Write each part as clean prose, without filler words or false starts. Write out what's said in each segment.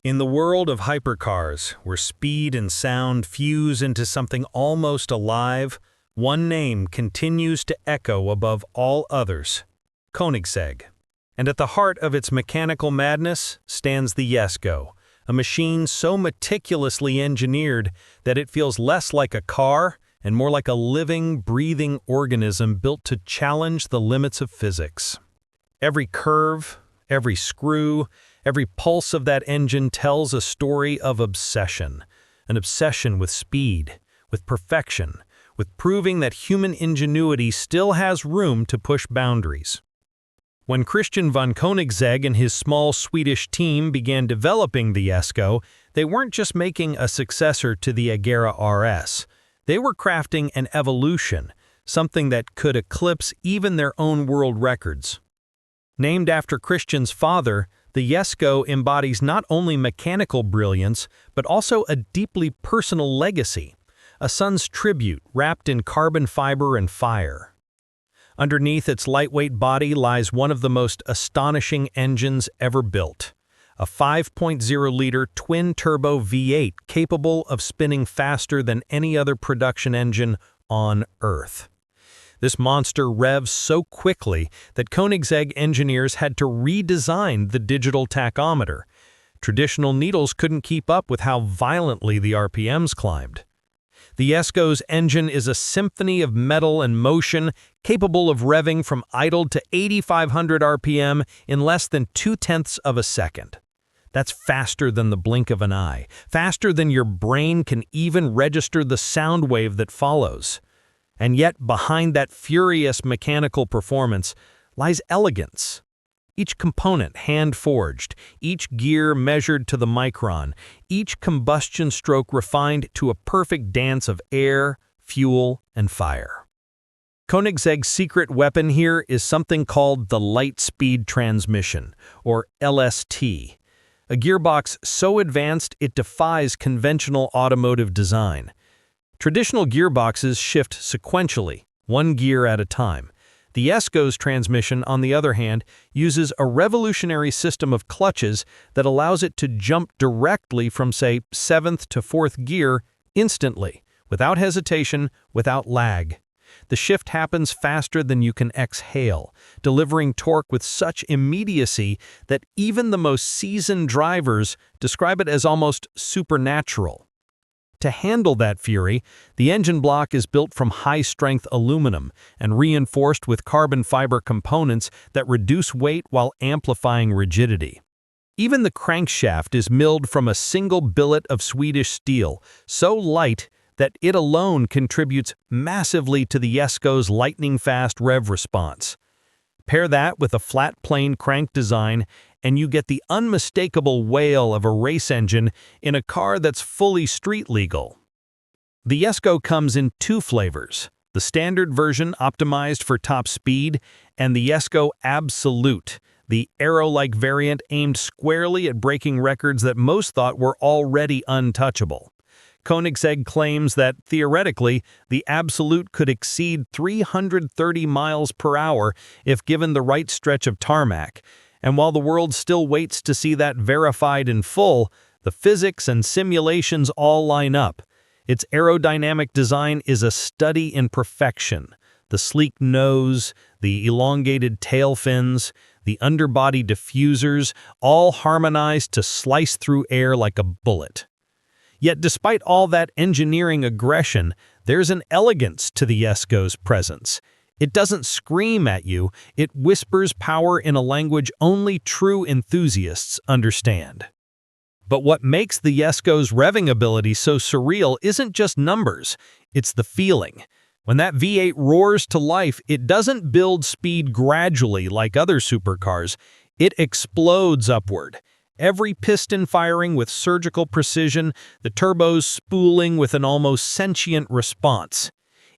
In the world of hypercars, where speed and sound fuse into something almost alive, one name continues to echo above all others: Koenigsegg. And at the heart of its mechanical madness stands the Jesko, a machine so meticulously engineered that it feels less like a car and more like a living, breathing organism built to challenge the limits of physics. Every curve, every screw, every pulse of that engine tells a story of obsession. An obsession with speed, with perfection, with proving that human ingenuity still has room to push boundaries. When Christian von Koenigsegg and his small Swedish team began developing the Jesko, they weren't just making a successor to the Agera RS. They were crafting an evolution, something that could eclipse even their own world records. Named after Christian's father, the Jesko embodies not only mechanical brilliance, but also a deeply personal legacy, a son's tribute wrapped in carbon fiber and fire. Underneath its lightweight body lies one of the most astonishing engines ever built, a 5.0-liter twin-turbo V8 capable of spinning faster than any other production engine on Earth. This monster revs so quickly that Koenigsegg engineers had to redesign the digital tachometer. Traditional needles couldn't keep up with how violently the RPMs climbed. The Jesko's engine is a symphony of metal and motion, capable of revving from idle to 8,500 RPM in less than 0.2 of a second. That's faster than the blink of an eye, faster than your brain can even register the sound wave that follows. And yet, behind that furious mechanical performance lies elegance. Each component hand-forged, each gear measured to the micron, each combustion stroke refined to a perfect dance of air, fuel, and fire. Koenigsegg's secret weapon here is something called the light-speed transmission, or LST, a gearbox so advanced it defies conventional automotive design. Traditional gearboxes shift sequentially, one gear at a time. The Jesko's transmission, on the other hand, uses a revolutionary system of clutches that allows it to jump directly from, say, 7th to 4th gear instantly, without hesitation, without lag. The shift happens faster than you can exhale, delivering torque with such immediacy that even the most seasoned drivers describe it as almost supernatural. To handle that fury, the engine block is built from high-strength aluminum and reinforced with carbon fiber components that reduce weight while amplifying rigidity. Even the crankshaft is milled from a single billet of Swedish steel, so light that it alone contributes massively to the Jesko's lightning-fast rev response. Pair that with a flat plane crank design, and you get the unmistakable wail of a race engine in a car that's fully street legal. The Jesko comes in two flavors: the standard version optimized for top speed, and the Jesko Absolut, the aero-like variant aimed squarely at breaking records that most thought were already untouchable. Koenigsegg claims that, theoretically, the Absolut could exceed 330 miles per hour if given the right stretch of tarmac, and while the world still waits to see that verified in full, the physics and simulations all line up. Its aerodynamic design is a study in perfection. The sleek nose, the elongated tail fins, the underbody diffusers, all harmonized to slice through air like a bullet. Yet despite all that engineering aggression, there's an elegance to the Jesko's presence. It doesn't scream at you, it whispers power in a language only true enthusiasts understand. But what makes the Jesko's revving ability so surreal isn't just numbers, it's the feeling. When that V8 roars to life, it doesn't build speed gradually like other supercars, it explodes upward. Every piston firing with surgical precision, the turbos spooling with an almost sentient response.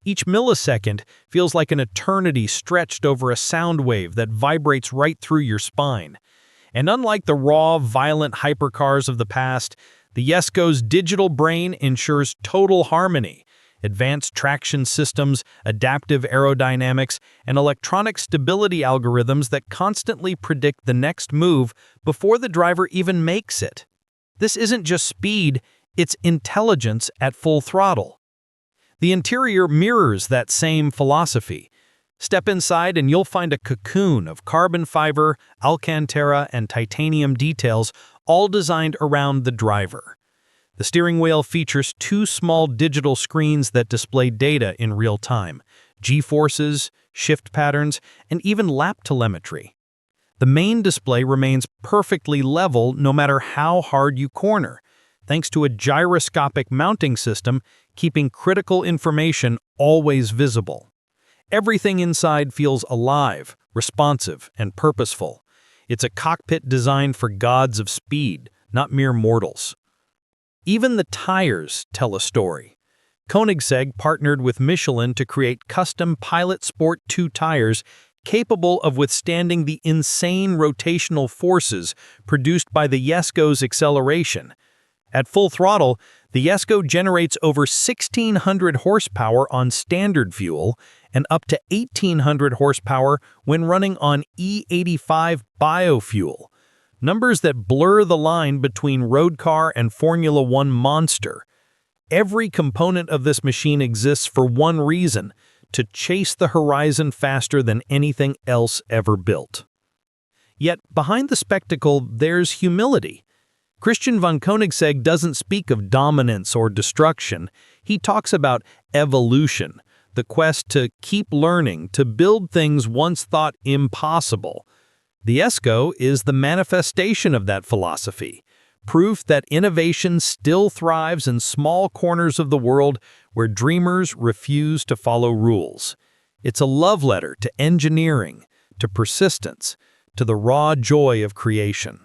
Each millisecond feels like an eternity stretched over a sound wave that vibrates right through your spine. And unlike the raw, violent hypercars of the past, the Jesko's digital brain ensures total harmony. Advanced traction systems, adaptive aerodynamics, and electronic stability algorithms that constantly predict the next move before the driver even makes it. This isn't just speed, it's intelligence at full throttle. The interior mirrors that same philosophy. Step inside and you'll find a cocoon of carbon fiber, alcantara, and titanium details, all designed around the driver. The steering wheel features two small digital screens that display data in real time, G-forces, shift patterns, and even lap telemetry. The main display remains perfectly level no matter how hard you corner, thanks to a gyroscopic mounting system keeping critical information always visible. Everything inside feels alive, responsive, and purposeful. It's a cockpit designed for gods of speed, not mere mortals. Even the tires tell a story. Koenigsegg partnered with Michelin to create custom Pilot Sport 2 tires capable of withstanding the insane rotational forces produced by the Jesko's acceleration. At full throttle, the Jesko generates over 1,600 horsepower on standard fuel and up to 1,800 horsepower when running on E85 biofuel, numbers that blur the line between road car and Formula One monster. Every component of this machine exists for one reason: to chase the horizon faster than anything else ever built. Yet, behind the spectacle, there's humility. Christian von Koenigsegg doesn't speak of dominance or destruction. He talks about evolution, the quest to keep learning, to build things once thought impossible. The Jesko is the manifestation of that philosophy, proof that innovation still thrives in small corners of the world where dreamers refuse to follow rules. It's a love letter to engineering, to persistence, to the raw joy of creation.